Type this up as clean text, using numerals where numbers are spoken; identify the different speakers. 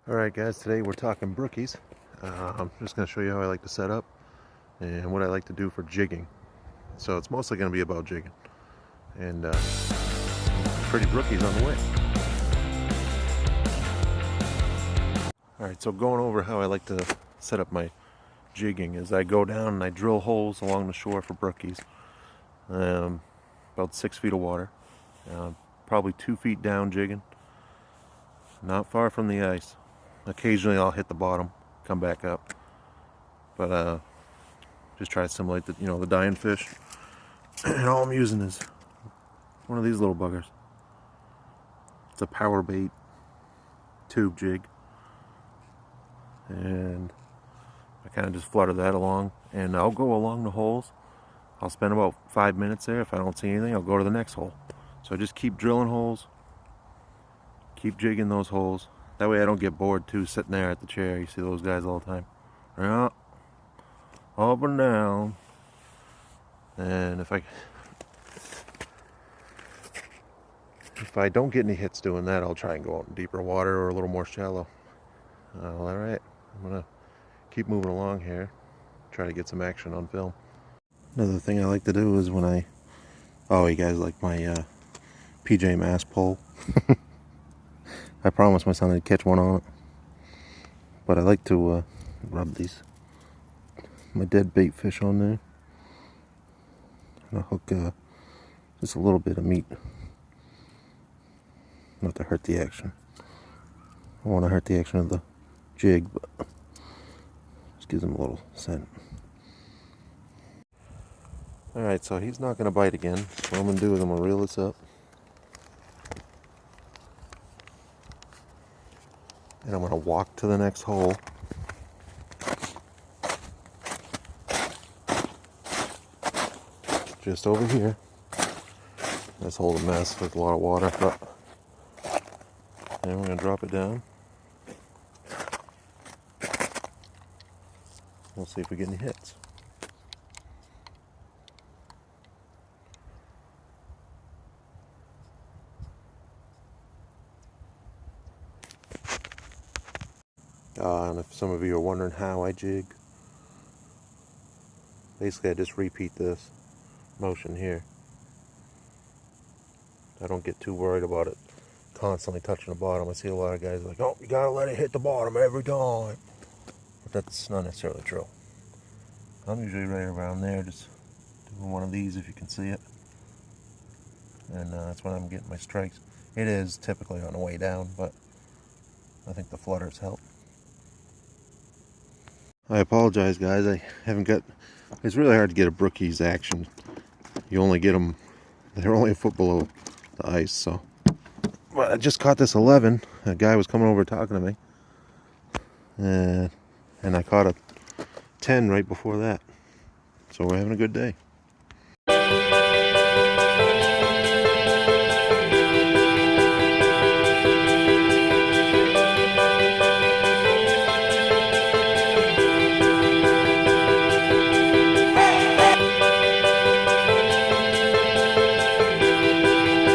Speaker 1: Alright guys, today we're talking brookies. I'm just going to show you how I like to set up and what I like to do for jigging. So it's mostly going to be about jigging. And pretty brookies on the way. Alright, so going over how I like to set up my jigging is I go down and I drill holes along the shore for brookies. About 6 feet of water. Probably 2 feet down jigging. Not far from the ice. Occasionally I'll hit the bottom, come back up, but just try to simulate the dying fish. And all I'm using is one of these little buggers. It's a power bait tube jig, and I kind of just flutter that along, and I'll go along the holes. I'll spend about 5 minutes there. If I don't see anything, I'll go to the next hole. So I just keep drilling holes, keep jigging those holes. That way I don't get bored too, sitting there at the chair. You see those guys all the time. Yeah, up and down. And if I don't get any hits doing that, I'll try and go out in deeper water or a little more shallow. Alright, I'm gonna keep moving along here. Try to get some action on film. Another thing I like to do is when you guys like my PJ Masks pole. I promised my son I'd catch one on it, but I like to rub my dead bait fish on there, and I'll hook just a little bit of meat, not to hurt the action. I want to hurt the action of the jig, but just gives him a little scent. Alright, so he's not going to bite again. So what I'm going to do is I'm going to reel this up. And I'm going to walk to the next hole. Just over here. This hole's a mess with a lot of water, but then we're going to drop it down. We'll see if we get any hits. And if some of you are wondering how I jig, basically I just repeat this motion here. I don't get too worried about it constantly touching the bottom. I see a lot of guys like, oh, you gotta let it hit the bottom every time. But that's not necessarily true. I'm usually right around there, just doing one of these if you can see it. And that's when I'm getting my strikes. It is typically on the way down, but I think the flutters help. I apologize, guys. I haven't got. It's really hard to get a brookies action. You only get them. They're only a foot below the ice. So, but I just caught this 11. A guy was coming over talking to me, and I caught a 10 right before that. So we're having a good day.